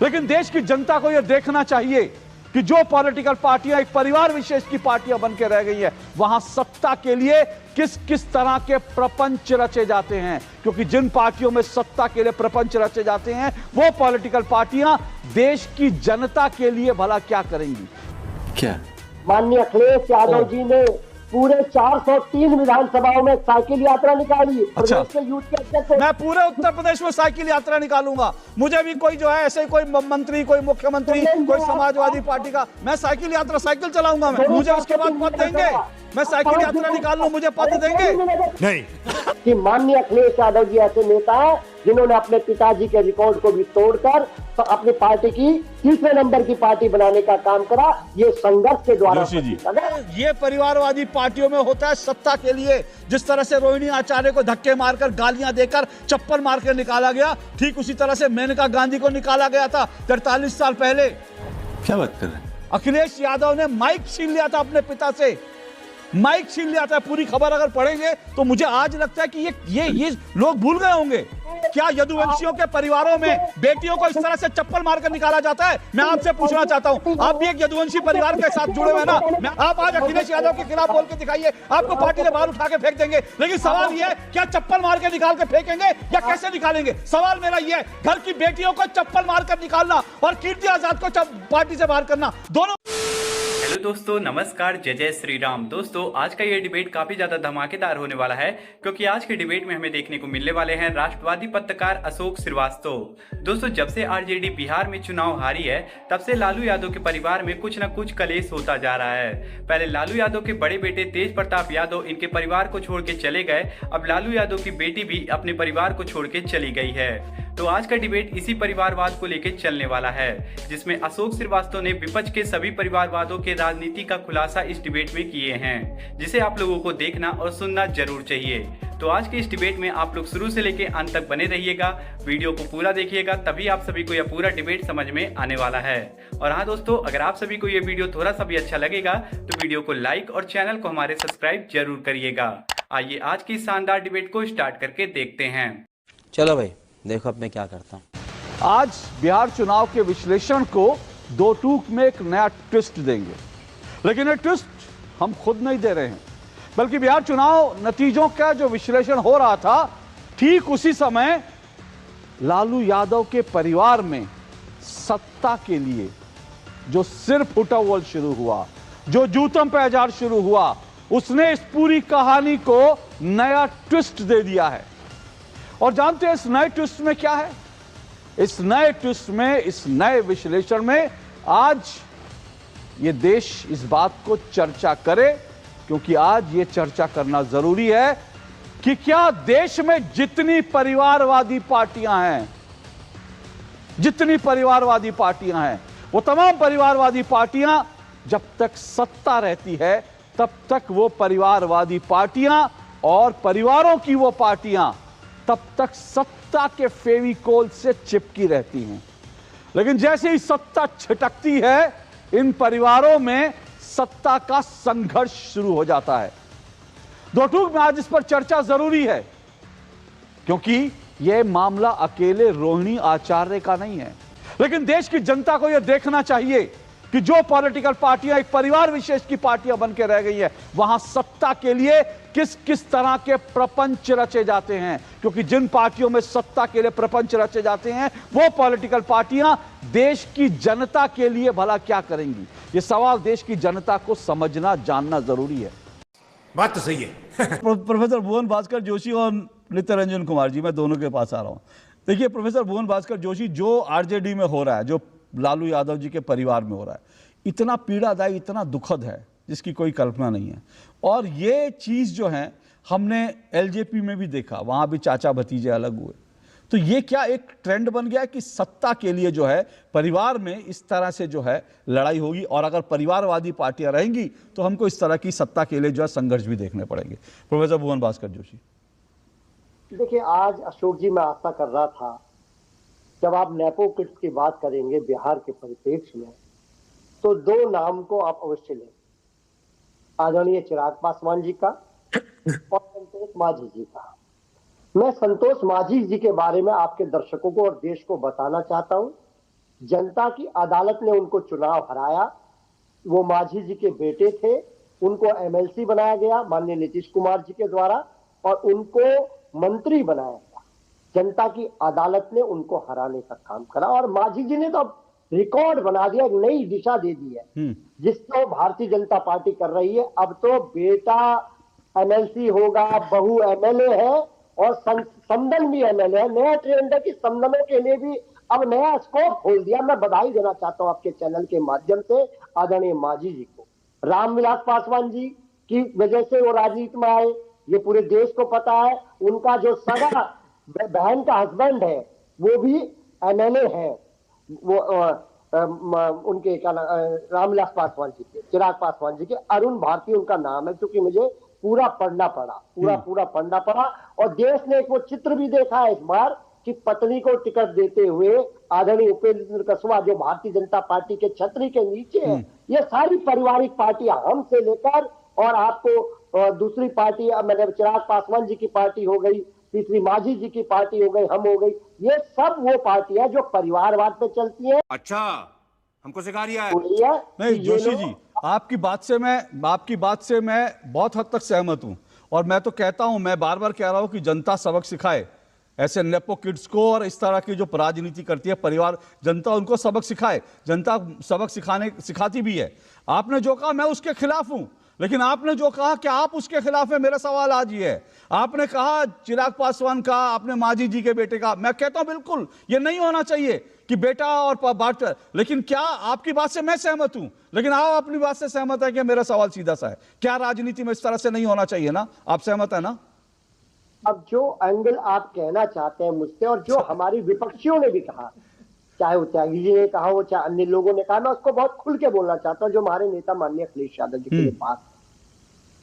लेकिन देश की जनता को यह देखना चाहिए कि जो पॉलिटिकल पार्टियां एक परिवार विशेष की पार्टियां बन के रह गई है, वहां सत्ता के लिए किस किस तरह के प्रपंच रचे जाते हैं। क्योंकि जिन पार्टियों में सत्ता के लिए प्रपंच रचे जाते हैं, वो पॉलिटिकल पार्टियां देश की जनता के लिए भला क्या करेंगी। क्या माननीय अखिलेश यादव जी ने पूरे 403 विधानसभाओं में साइकिल यात्रा निकाली। अच्छा, प्रदेश के यूथ के अध्यक्ष मैं पूरे उत्तर प्रदेश में साइकिल यात्रा निकालूंगा। मुझे भी कोई जो है ऐसे कोई मंत्री, कोई मुख्यमंत्री, कोई समाजवादी पार्टी का, मैं साइकिल यात्रा साइकिल चलाऊंगा। मैं, मुझे उसके बाद पद देंगे। मैं साइकिल यात्रा निकाल लूं, मुझे पद देंगे नहीं। कि माननीय अखिलेश यादव जी ऐसे नेता हैं जिन्होंने अपने पिताजी के रिकॉर्ड को भी तोड़कर तो अपनी पार्टी की तीसरे नंबर की पार्टी बनाने का काम करा। ये संघर्ष के द्वारा जी, ये परिवारवादी पार्टियों में होता है सत्ता के लिए। जिस तरह से रोहिणी आचार्य को धक्के मारकर, गालियां देकर, चप्पल मारकर निकाला गया, ठीक उसी तरह से मेनका गांधी को निकाला गया था 43 साल पहले। क्या बात कर रहे हैं? अखिलेश यादव ने माइक छीन लिया था अपने पिता से, माइक छीन लिया था। पूरी खबर अगर पढ़ेंगे तो मुझे आज लगता है कि ये लोग भूल गए होंगे। क्या यदुवंशियों के परिवारों में बेटियों को इस तरह से चप्पल मारकर निकाला जाता है? मैं आपसे पूछना चाहता हूं, आप भी एक यदुवंशी परिवार के साथ जुड़े हुए ना। आप आज अखिलेश यादव के खिलाफ बोल के दिखाइए, आपको पार्टी से बाहर उठा के फेंक देंगे। लेकिन सवाल यह है, क्या चप्पल मार के निकाल के फेंकेंगे या कैसे निकालेंगे? सवाल मेरा यह है, घर की बेटियों को चप्पल मारकर निकालना और कीर्ति आजाद को पार्टी से बाहर करना, दोनों। हेलो दोस्तों, नमस्कार, जय जय श्री राम। दोस्तों, आज का ये डिबेट काफी ज्यादा धमाकेदार होने वाला है, क्योंकि आज के डिबेट में हमें देखने को मिलने वाले हैं राष्ट्रवादी पत्रकार अशोक श्रीवास्तव। दोस्तों, जब से आरजेडी बिहार में चुनाव हारी है, तब से लालू यादव के परिवार में कुछ न कुछ कलेश होता जा रहा है। पहले लालू यादव के बड़े बेटे तेज प्रताप यादव इनके परिवार को छोड़ के चले गए, अब लालू यादव की बेटी भी अपने परिवार को छोड़ के चली गई है। तो आज का डिबेट इसी परिवारवाद को लेकर चलने वाला है, जिसमें अशोक श्रीवास्तव ने विपक्ष के सभी परिवारवादों के राजनीति का खुलासा इस डिबेट में किए हैं, जिसे आप लोगों को देखना और सुनना जरूर चाहिए। तो आज के इस डिबेट में आप लोग शुरू से लेकर अंत तक बने रहिएगा, वीडियो को पूरा देखिएगा, तभी आप सभी को यह पूरा डिबेट समझ में आने वाला है। और हाँ दोस्तों, अगर आप सभी को यह वीडियो थोड़ा सा भी अच्छा लगेगा तो वीडियो को लाइक और चैनल को हमारे सब्सक्राइब जरूर करिएगा। आइए आज की शानदार डिबेट को स्टार्ट करके देखते हैं। चलो भाई, देखो अब मैं क्या करता हूं। आज बिहार चुनाव के विश्लेषण को दो टूक में एक नया ट्विस्ट देंगे, लेकिन ये ट्विस्ट हम खुद नहीं दे रहे हैं, बल्कि बिहार चुनाव नतीजों का जो विश्लेषण हो रहा था, ठीक उसी समय लालू यादव के परिवार में सत्ता के लिए जो सिर फुटवल शुरू हुआ, जो जूतम पैजार शुरू हुआ, उसने इस पूरी कहानी को नया ट्विस्ट दे दिया है। और जानते हैं इस नए ट्विस्ट में क्या है? इस नए ट्विस्ट में, इस नए विश्लेषण में आज ये देश इस बात को चर्चा करे, क्योंकि आज ये चर्चा करना जरूरी है कि क्या देश में जितनी परिवारवादी पार्टियां हैं, जितनी परिवारवादी पार्टियां हैं, वो तमाम परिवारवादी पार्टियां जब तक सत्ता रहती है, तब तक वो परिवारवादी पार्टियां और परिवारों की वो पार्टियां तब तक सत्ता के फेविकोल से चिपकी रहती हैं। लेकिन जैसे ही सत्ता छिटकती है, इन परिवारों में सत्ता का संघर्ष शुरू हो जाता है। दो टूक में आज इस पर चर्चा जरूरी है, क्योंकि यह मामला अकेले रोहिणी आचार्य का नहीं है। लेकिन देश की जनता को यह देखना चाहिए कि जो पॉलिटिकल पार्टियां एक परिवार विशेष की पार्टियां बन के रह गई है, वहां सत्ता के लिए किस किस तरह के प्रपंच रचे जाते हैं। क्योंकि जिन पार्टियों में सत्ता के लिए प्रपंच रचे जाते हैं, वो पॉलिटिकल पार्टियां देश की जनता के लिए भला क्या करेंगी। ये सवाल देश की जनता को समझना, जानना जरूरी है। बात तो सही है। प्रोफेसर भुवन भास्कर जोशी और नित्य कुमार जी, मैं दोनों के पास आ रहा हूं। देखिए प्रोफेसर भुवन भास्कर जोशी, जो आरजेडी में हो रहा है, जो लालू यादव जी के परिवार में हो रहा है, इतना पीड़ादायी, इतना दुखद है जिसकी कोई कल्पना नहीं है। और ये चीज जो है हमने एलजेपी में भी देखा, वहां भी चाचा भतीजे अलग हुए। तो ये क्या एक ट्रेंड बन गया है कि सत्ता के लिए जो है परिवार में इस तरह से जो है लड़ाई होगी, और अगर परिवारवादी पार्टियां रहेंगी तो हमको इस तरह की सत्ता के लिए जो है संघर्ष भी देखने पड़ेंगे। प्रोफेसर भुवन भास्कर जोशी। देखिए, आज अशोक जी मैं आशा कर रहा था जब आप नेपो किड्स की बात करेंगे बिहार के परिप्रेक्ष्य में, तो दो नाम को आप अवश्य लें, आदरणीय चिराग पासवान जी का और संतोष मांझी जी का। मैं संतोष मांझी जी के बारे में आपके दर्शकों को और देश को बताना चाहता हूं जनता की अदालत ने उनको चुनाव हराया। वो मांझी जी के बेटे थे, उनको एमएलसी बनाया गया माननीय नीतीश कुमार जी के द्वारा और उनको मंत्री बनाया गया। जनता की अदालत ने उनको हराने का काम करा और मांझी जी ने तो अब रिकॉर्ड बना दिया, एक नई दिशा दे दी है जिसको भारतीय जनता पार्टी कर रही है। अब तो बेटा एमएलसी होगा, बहू एमएलए है और समदन भी एमएलए है। नया ट्रेंड है कि समदनों के लिए भी अब नया स्कोप खोल दिया। मैं बधाई देना चाहता हूं आपके चैनल के माध्यम से आदरणीय मांझी जी को। रामविलास पासवान जी की वजह से वो राजनीति में आए, ये पूरे देश को पता है। उनका जो सगा बहन का हस्बैंड है वो भी एमएलए है, वो उनके क्या रामविलास पासवान जी के, चिराग पासवान जी के, अरुण भारती उनका नाम है, क्योंकि मुझे पूरा पढ़ना पड़ा, पूरा पढ़ना पड़ा। और देश ने एक वो चित्र भी देखा है इस बार कि पत्नी को टिकट देते हुए आदरणीय उपेंद्र कुशवाहा जो भारतीय जनता पार्टी के छतरी के नीचे है, ये सारी पारिवारिक पार्टियां हम से लेकर और आपको दूसरी पार्टी मतलब चिराग पासवान जी की पार्टी हो गई, तीसरी मांझी जी की पार्टी हो गई, हम हो गई, ये सब वो पार्टियां जो परिवारवाद पे चलती हैं। अच्छा, हमको सिखा रिया है। नहीं जोशी जी, आपकी बात से मैं बहुत हद तक सहमत हूं और मैं तो कहता हूं, मैं बार बार कह रहा हूं कि जनता सबक सिखाए ऐसे नेपो किड्स को और इस तरह की जो राजनीति करती है परिवार, जनता उनको सबक सिखाए। जनता सबक सिखाती भी है। आपने जो कहा मैं उसके खिलाफ हूं, लेकिन आपने जो कहा कि आप उसके खिलाफ है, मेरा सवाल आज ये है। आपने कहा चिराग पासवान का, आपने मांझी जी के बेटे का, मैं कहता हूं बिल्कुल ये नहीं होना चाहिए कि बेटा और बात, लेकिन क्या आपकी बात से मैं सहमत हूं, लेकिन आप अपनी बात से सहमत है कि मेरा सवाल सीधा सा है, क्या राजनीति में इस तरह से नहीं होना चाहिए ना? आप सहमत है ना? अब जो एंगल आप कहना चाहते हैं मुझसे और जो हमारी विपक्षियों ने भी कहा, चाहे वो त्यागी जी ने कहा हो चाहे अन्य लोगों ने कहा, मैं उसको बहुत खुल के बोलना चाहता हूं। जो हमारे नेता माननीय अखिलेश यादव जी के पास,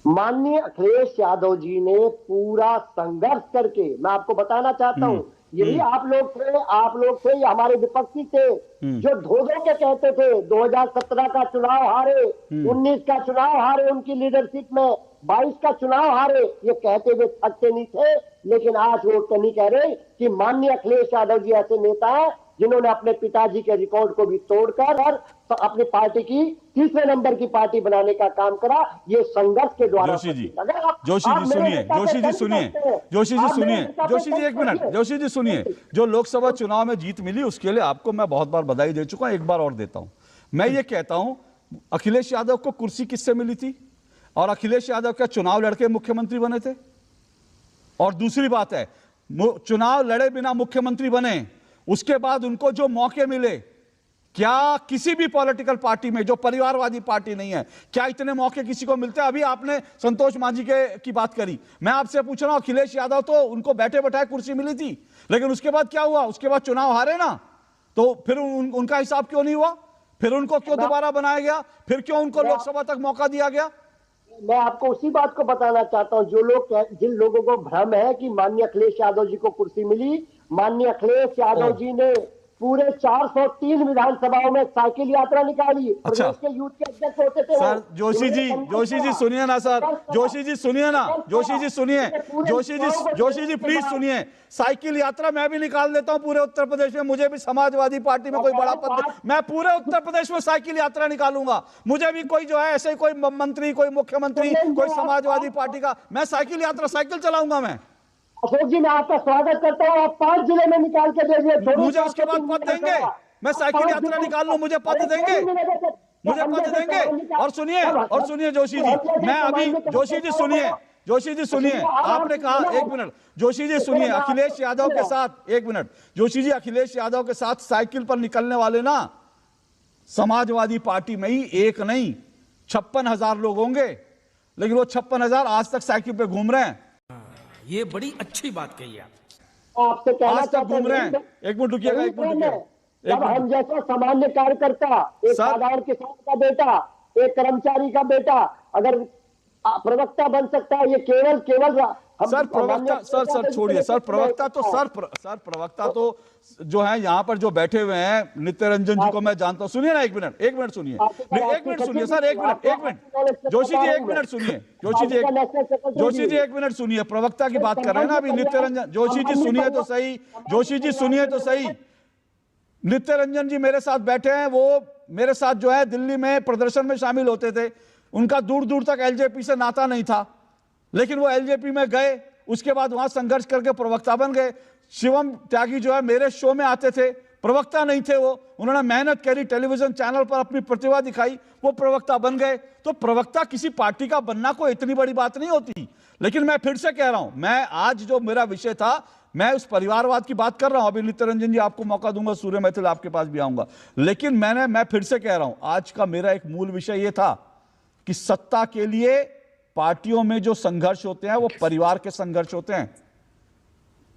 माननीय अखिलेश यादव जी ने पूरा संघर्ष करके, मैं आपको बताना चाहता हूं, यही आप लोग थे या हमारे विपक्षी थे जो धो के कहते थे 2017 का चुनाव हारे, 19 का चुनाव हारे उनकी लीडरशिप में, 22 का चुनाव हारे, ये कहते हुए थकते नहीं थे। लेकिन आज वो नहीं कह रहे कि माननीय अखिलेश यादव जी ऐसे नेता हैं जिन्होंने अपने पिताजी के रिकॉर्ड को भी तोड़कर और अपनी पार्टी की तीसरे नंबर की पार्टी बनाने का काम करा। ये संघर्ष के द्वारा। जोशी जी एक मिनट, जोशी जी सुनिए, जो लोकसभा चुनाव में जीत मिली उसके लिए आपको मैं बहुत बार बधाई दे चुका हूं, एक बार और देता हूं। मैं ये कहता हूं अखिलेश यादव को कुर्सी किससे मिली थी और अखिलेश यादव क्या चुनाव लड़के मुख्यमंत्री बने थे? और दूसरी बात है, चुनाव लड़े बिना मुख्यमंत्री बने, उसके बाद उनको जो मौके मिले, क्या किसी भी पॉलिटिकल पार्टी में जो परिवारवादी पार्टी नहीं है, क्या इतने मौके किसी को मिलते हैं? अभी आपने संतोष मांझी की बात करी, मैं आपसे पूछ रहा हूं अखिलेश यादव तो उनको बैठे बैठाए कुर्सी मिली थी, लेकिन उसके बाद क्या हुआ? उसके बाद चुनाव हारे ना, तो फिर उनका हिसाब क्यों नहीं हुआ? फिर उनको क्यों दोबारा बनाया गया? फिर क्यों उनको लोकसभा तक मौका दिया गया? मैं आपको उसी बात को बताना चाहता हूं, जिन लोगों को भ्रम है कि माननीय अखिलेश यादव जी को कुर्सी मिली, माननीय अखिलेश यादव जी ने पूरे 403 विधानसभाओं में साइकिल यात्रा निकाली। अच्छा, प्रदेश के यूथ के अध्यक्ष होते थे सर। जोशी जी सुनिए ना सर, जोशी जी प्लीज सुनिए। साइकिल यात्रा मैं भी निकाल देता हूं पूरे उत्तर प्रदेश में, मुझे भी समाजवादी पार्टी में कोई बड़ा पद, मैं पूरे उत्तर प्रदेश में साइकिल यात्रा निकालूंगा। मुझे भी कोई जो है ऐसे कोई मंत्री, कोई मुख्यमंत्री, कोई समाजवादी पार्टी का, मैं साइकिल यात्रा साइकिल चलाऊंगा। मैं अशोक जी, मैं आपका स्वागत करता हूँ। आप 5 जिले में निकाल के दीजिए, मुझे उसके बाद पद देंगे। मैं साइकिल यात्रा निकाल लूं, मुझे पद देंगे, मुझे पद देंगे। और सुनिए जोशी जी, मैं अभी जोशी जी सुनिए, आपने कहा, एक मिनट जोशी जी सुनिए, अखिलेश यादव के साथ, एक मिनट जोशी जी, अखिलेश यादव के साथ साइकिल पर निकलने वाले ना समाजवादी पार्टी में ही एक नहीं 56,000 लोग होंगे, लेकिन वो 56,000 आज तक साइकिल पे घूम रहे हैं। ये बड़ी अच्छी बात कही आपसे कहना आज तक घूम रहे हैं। एक मिनट रुकिएगा, जब हम जैसा सामान्य कार्यकर्ता, एक साधारण किसान का बेटा, एक कर्मचारी का बेटा अगर प्रवक्ता बन सकता है, ये केवल सर प्रवक्ता, सर छोड़िए सर, प्रवक्ता तो जो है यहाँ पर जो बैठे हुए हैं नित्य रंजन जी को मैं जानता हूँ। सुनिए ना, एक मिनट सुनिए सर, एक मिनट जोशी जी, एक मिनट सुनिए जोशी जी, एक मिनट सुनिए, प्रवक्ता की बात कर रहे हैं ना अभी नित्य रंजन। जोशी जी सुनिए तो सही, नित्य रंजन जी मेरे साथ बैठे हैं, वो मेरे साथ जो है दिल्ली में प्रदर्शन में शामिल होते थे। उनका दूर दूर तक एलजेपी से नाता नहीं था, लेकिन वो एलजेपी में गए, उसके बाद वहां संघर्ष करके प्रवक्ता बन गए। शिवम त्यागी जो है मेरे शो में आते थे, प्रवक्ता नहीं थे वो, उन्होंने मेहनत करी, टेलीविजन चैनल पर अपनी प्रतिभा दिखाई, वो प्रवक्ता बन गए। तो प्रवक्ता किसी पार्टी का बनना कोई इतनी बड़ी बात नहीं होती। लेकिन मैं फिर से कह रहा हूं, मैं आज जो मेरा विषय था, मैं उस परिवारवाद की बात कर रहा हूं। अभी नित्य रंजन जी आपको मौका दूंगा, सूर्य मैथिल आपके पास भी आऊंगा। लेकिन मैं फिर से कह रहा हूं, आज का मेरा एक मूल विषय यह था कि सत्ता के लिए पार्टियों में जो संघर्ष होते हैं वो परिवार के संघर्ष होते हैं,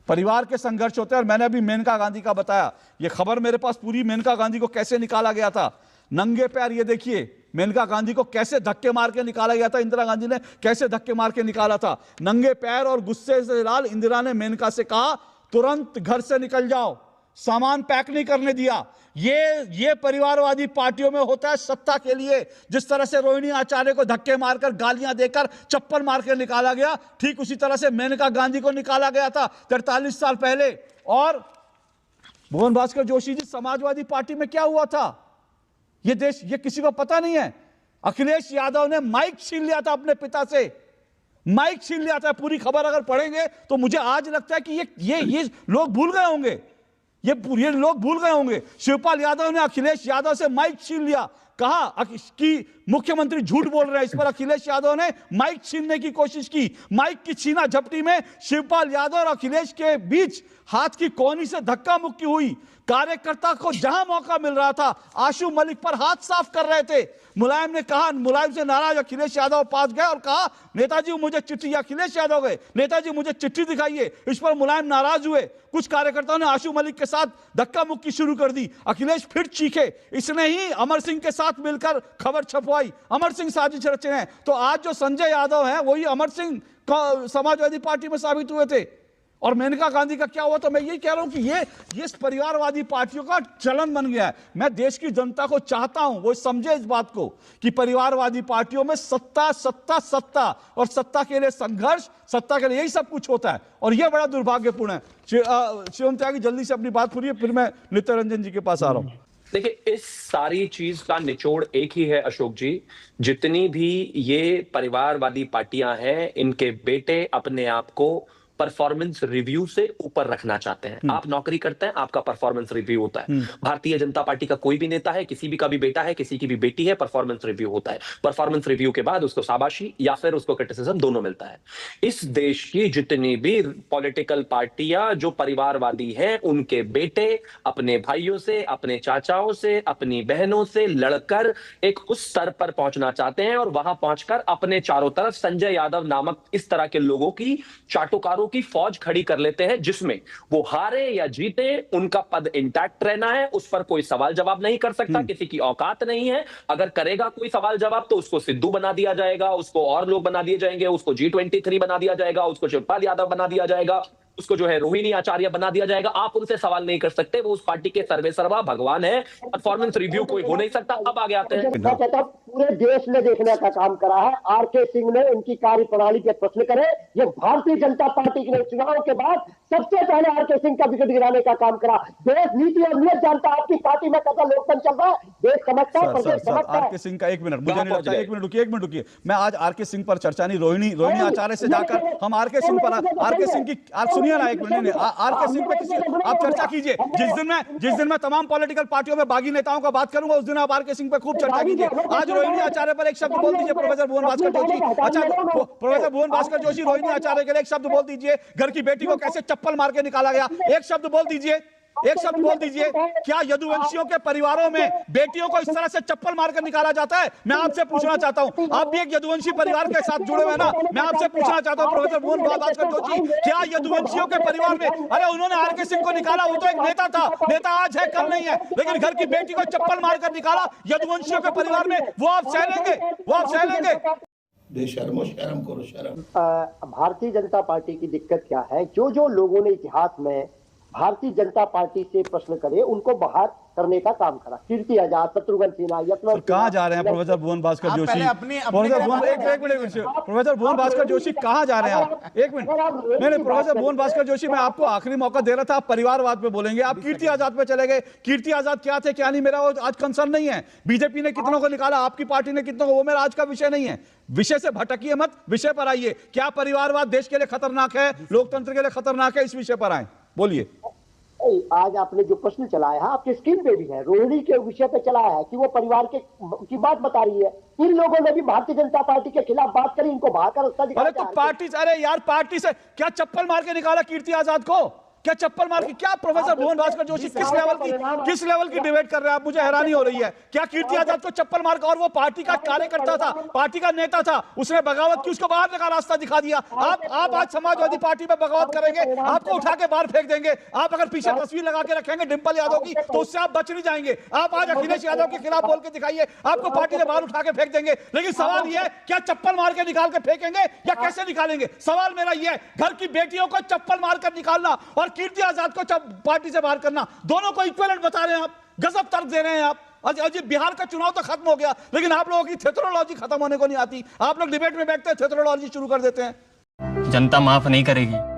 परिवार के संघर्ष होते हैं। और मैंने अभी मेनका गांधी का बताया, ये खबर मेरे पास पूरी, मेनका गांधी को कैसे निकाला गया था नंगे पैर। ये देखिए मेनका गांधी को कैसे धक्के मार के निकाला गया था, इंदिरा गांधी ने कैसे धक्के मार के निकाला था नंगे पैर। और गुस्से से लाल इंदिरा ने मेनका से कहा तुरंत घर से निकल जाओ, सामान पैक नहीं करने दिया। ये परिवारवादी पार्टियों में होता है सत्ता के लिए। जिस तरह से रोहिणी आचार्य को धक्के मारकर, गालियां देकर, चप्पल मार के निकाला गया, ठीक उसी तरह से मेनका गांधी को निकाला गया था 43 साल पहले। और भुवन भास्कर जोशी जी, समाजवादी पार्टी में क्या हुआ था ये देश, ये किसी को पता नहीं है। अखिलेश यादव ने माइक छीन लिया था अपने पिता से, माइक छीन लिया था। पूरी खबर अगर पढ़ेंगे तो मुझे आज लगता है कि ये लोग भूल गए होंगे, ये लोग भूल गए होंगे। शिवपाल यादव ने अखिलेश यादव से माइक छीन लिया, कहा कि मुख्यमंत्री झूठ बोल रहे हैं। इस पर अखिलेश यादव ने माइक छीनने की कोशिश की। माइक की छीना झपटी में शिवपाल यादव और अखिलेश के बीच हाथ की कोहनी से धक्का मुक्की हुई। कार्यकर्ता को जहां मौका मिल रहा था आशु मलिक पर हाथ साफ कर रहे थे। मुलायम ने कहा, मुलायम से नाराज अखिलेश यादव पास गए और कहा नेताजी मुझे चिट्ठी, अखिलेश यादव गए, नेताजी मुझे चिट्ठी दिखाइए। इस पर मुलायम नाराज हुए। कुछ कार्यकर्ताओं ने आशु मलिक के साथ धक्का मुक्की शुरू कर दी। अखिलेश फिर चीखे। इसने ही अमर सिंह के साथ मिलकर खबर छपवाई, अमर सिंह साजिश रचे हैं। तो आज जो संजय यादव है वही अमर सिंह समाजवादी पार्टी में साबित हुए थे। और मेनका गांधी का क्या हुआ? तो मैं यही कह रहा हूं कि ये परिवारवादी पार्टियों का चलन बन गया है। मैं देश की जनता को चाहता हूं वो समझे इस बात को कि परिवारवादी पार्टियों में सत्ता सत्ता सत्ता और सत्ता के लिए संघर्ष, सत्ता के लिए यही सब कुछ होता है। और यह बड़ा दुर्भाग्यपूर्ण है। शिवम त्यागी जल्दी से अपनी बात पूरी, फिर मैं नित्य रंजन जी के पास आ रहा हूं। देखिए, इस सारी चीज का निचोड़ एक ही है अशोक जी। जितनी भी ये परिवारवादी पार्टियां हैं, इनके बेटे अपने आप को परफॉर्मेंस रिव्यू से ऊपर रखना चाहते हैं। आप नौकरी करते हैं, आपका परफॉर्मेंस रिव्यू होता है। भारतीय जनता पार्टी का कोई भी नेता है, किसी भी का भी बेटा है, किसी की भी बेटी है, परफॉर्मेंस रिव्यू होता है। परफॉर्मेंस रिव्यू के बाद उसको शाबाशी या फिर उसको क्रिटिसिज्म दोनों मिलता है। इस देश की जितनी भी पॉलिटिकल पार्टियां जो परिवारवादी हैं, उनके बेटे अपने भाइयों से, अपने चाचाओं से, अपनी बहनों से लड़कर एक उस स्तर पर पहुंचना चाहते हैं और वहां पहुंचकर अपने चारों तरफ संजय यादव नामक इस तरह के लोगों की, चाटुकारों की फौज खड़ी कर लेते हैं, जिसमें वो हारे या जीते उनका पद इंटैक्ट रहना है। उस पर कोई सवाल जवाब नहीं कर सकता, किसी की औकात नहीं है। अगर करेगा कोई सवाल जवाब तो उसको सिद्धू बना दिया जाएगा, उसको और लोग बना दिए जाएंगे, उसको G23 बना दिया जाएगा, उसको शिवपाल यादव बना दिया जाएगा, उसको जो है रोहिणी आचार्य बना दिया जाएगा। आप उनसे सवाल नहीं कर सकते, वो उस पार्टी के सर्वे सर्वा भगवान है। परफॉर्मेंस रिव्यू कोई हो नहीं सकता। अब आगे आते हैं, मैं कहता हूं पूरे देश ने देखने का काम करा है। आरके सिंह ने इनकी कार्यप्रणाली पे प्रश्न करे। ये भारतीय जनता पार्टी के चुनाव के बाद सबसे पहले आरके सिंह का विकेट गिराने का काम करा। देश नीति और नियत जानता है आपकी पार्टी में कैसा लोकतंत्र चल रहा है, देश समझता है, प्रदेश समझता है। आरके सिंह का एक मिनट, मुझे नहीं लगता, एक मिनट रुकिए। मैं आज आरके सिंह पर चर्चा नहीं, रोहिणी आचार्य से जाकर हम आरके सिंह पर, आरके सिंह की आप सुनिए ना एक मिनट, आरके सिंह पे किसी आप चर्चा कीजिए। जिस दिन मैं तमाम पॉलिटिकल पार्टियों में बागी नेताओं का बात करूंगा, उस दिन आप आरके सिंह पे खूब चर्चा कीजिए। आज रोहिणी आचार्य पर एक शब्द बोल दीजिए, प्रोफेसर भुवन भास्कर जोशी। अच्छा, प्रोफेसर भुवन भास्कर जोशी, रोहिणी आचार्य के लिए एक शब्द बोल दीजिए। घर की बेटी को कैसे चप्पल मार के निकाला गया, एक शब्द बोल दीजिए, एक शब्द बोल दीजिए। क्या यदुवंशियों के परिवारों में बेटियों को इस तरह से चप्पल मारकर निकाला जाता है? मैं आपसे पूछना चाहता हूं, आप भी एक यदुवंशी परिवार के साथ जुड़े हुए ना, मैं आपसे पूछना चाहता हूं प्रोफेसर भुवन भास्कर जोशी, क्या यदुवंशियों के परिवार में, अरे उन्होंने आरके सिंह को निकाला, वो तो एक नेता था, नेता आज है कल नहीं है, लेकिन घर की बेटी को चप्पल मारकर निकाला यदुवंशियों के परिवार में, वो आप सह लेंगे? वो आप सह लेंगे? बेशर्मो शर्म करो शर्म। भारतीय जनता पार्टी की दिक्कत क्या है, जो लोगों ने इतिहास में भारतीय जनता पार्टी से प्रश्न करे, उनको बाहर करने का काम करा। कीर्ति आजाद, शत्रुघ्न सिन्हा, यशवंत कहाँ जा रहे हैं प्रोफेसर भुवन भास्कर जोशी? प्रोफेसर भुवन, एक मिनट, प्रोफेसर भुवन भास्कर जोशी कहाँ जा रहे हैं आप? एक मिनट, नहीं, प्रोफेसर भुवन भास्कर जोशी, मैं आपको आखिरी मौका दे रहा था, आप परिवारवाद पे बोलेंगे, आप कीर्ति आजाद पे चले गए। कीर्ति आजाद क्या थे क्या नहीं, मेरा आज कंसर्न नहीं है। बीजेपी ने कितनों को निकाला, आपकी पार्टी ने कितनों को, वो मेरा आज का विषय नहीं है। विषय से भटकिए मत, विषय पर आइए। क्या परिवारवाद देश के लिए खतरनाक है, लोकतंत्र के लिए खतरनाक है? इस विषय पर आए, बोलिए। आज आपने जो प्रश्न चलाया है, आपके स्क्रीन पे भी है, रोहिणी के विषय पे चलाया है कि वो परिवार की बात बता रही है। इन लोगों ने भी भारतीय जनता पार्टी के खिलाफ बात करी, इनको बाहर का रास्ता दिखाया। अरे तो पार्टी, अरे यार, पार्टी से क्या चप्पल मार के निकाला कीर्ति आजाद को? क्या चप्पल मार के? क्या प्रोफेसर भुवन भास्कर जोशी किस लेवल की डिबेट कर रहे हैं आप? मुझे हैरानी हो रही है। क्या कीर्ति आजाद को चप्पल मार कर, और वो पार्टी का कार्यकर्ता था, पार्टी का नेता था, उसने बगावत की, उसको बाहर का रास्ता दिखा दिया। आप आज समाजवादी पार्टी में बगावत करेंगे, आपको उठा के बाहर फेंक देंगे। आप अगर पीछे तस्वीर लगा के रखेंगे डिंपल यादव की, तो उससे आप बच नहीं जाएंगे। आप आज अखिलेश यादव के खिलाफ बोल के दिखाइए, आपको पार्टी से बाहर उठा के फेंक देंगे। लेकिन सवाल यह है, क्या चप्पल मार के निकाल के फेंकेंगे या कैसे निकालेंगे? सवाल मेरा यह है, घर की बेटियों को चप्पल मारकर निकालना और कीर्ति आजाद को पार्टी से बाहर करना, दोनों को इक्विवेलेंट बता रहे हैं आप, गजब तर्क दे रहे हैं आप। अजय, बिहार का चुनाव तो खत्म हो गया, लेकिन आप लोगों की थेथरोलॉजी खत्म होने को नहीं आती। आप लोग डिबेट में बैठते हैं, थेथरोलॉजी शुरू कर देते हैं। जनता माफ नहीं करेगी।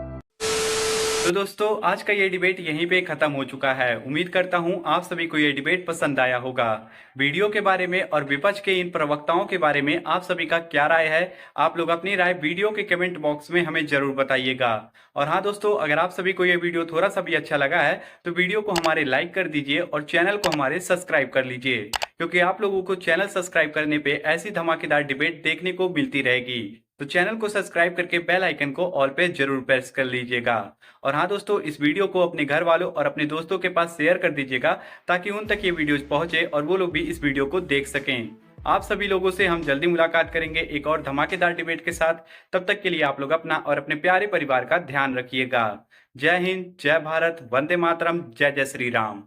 तो दोस्तों, आज का ये डिबेट यहीं पे खत्म हो चुका है। उम्मीद करता हूं आप सभी को ये डिबेट पसंद आया होगा। वीडियो के बारे में और विपक्ष के इन प्रवक्ताओं के बारे में आप सभी का क्या राय है? आप लोग अपनी राय वीडियो के कमेंट बॉक्स में हमें जरूर बताइएगा। और हाँ दोस्तों, अगर आप सभी को ये वीडियो थोड़ा सा भी अच्छा लगा है तो वीडियो को हमारे लाइक कर दीजिए और चैनल को हमारे सब्सक्राइब कर लीजिए, क्योंकि आप लोगों को चैनल सब्सक्राइब करने पे ऐसी धमाकेदार डिबेट देखने को मिलती रहेगी। तो चैनल को सब्सक्राइब करके बेल आइकन को ऑल पे जरूर प्रेस कर लीजिएगा। और हाँ दोस्तों, इस वीडियो को अपने घर वालों और अपने दोस्तों के पास शेयर कर दीजिएगा, ताकि उन तक ये वीडियोज पहुंचे और वो लोग भी इस वीडियो को देख सकें। आप सभी लोगों से हम जल्दी मुलाकात करेंगे एक और धमाकेदार डिबेट के साथ। तब तक के लिए आप लोग अपना और अपने प्यारे परिवार का ध्यान रखिएगा। जय हिंद, जय भारत, वंदे मातरम, जय जय श्री राम।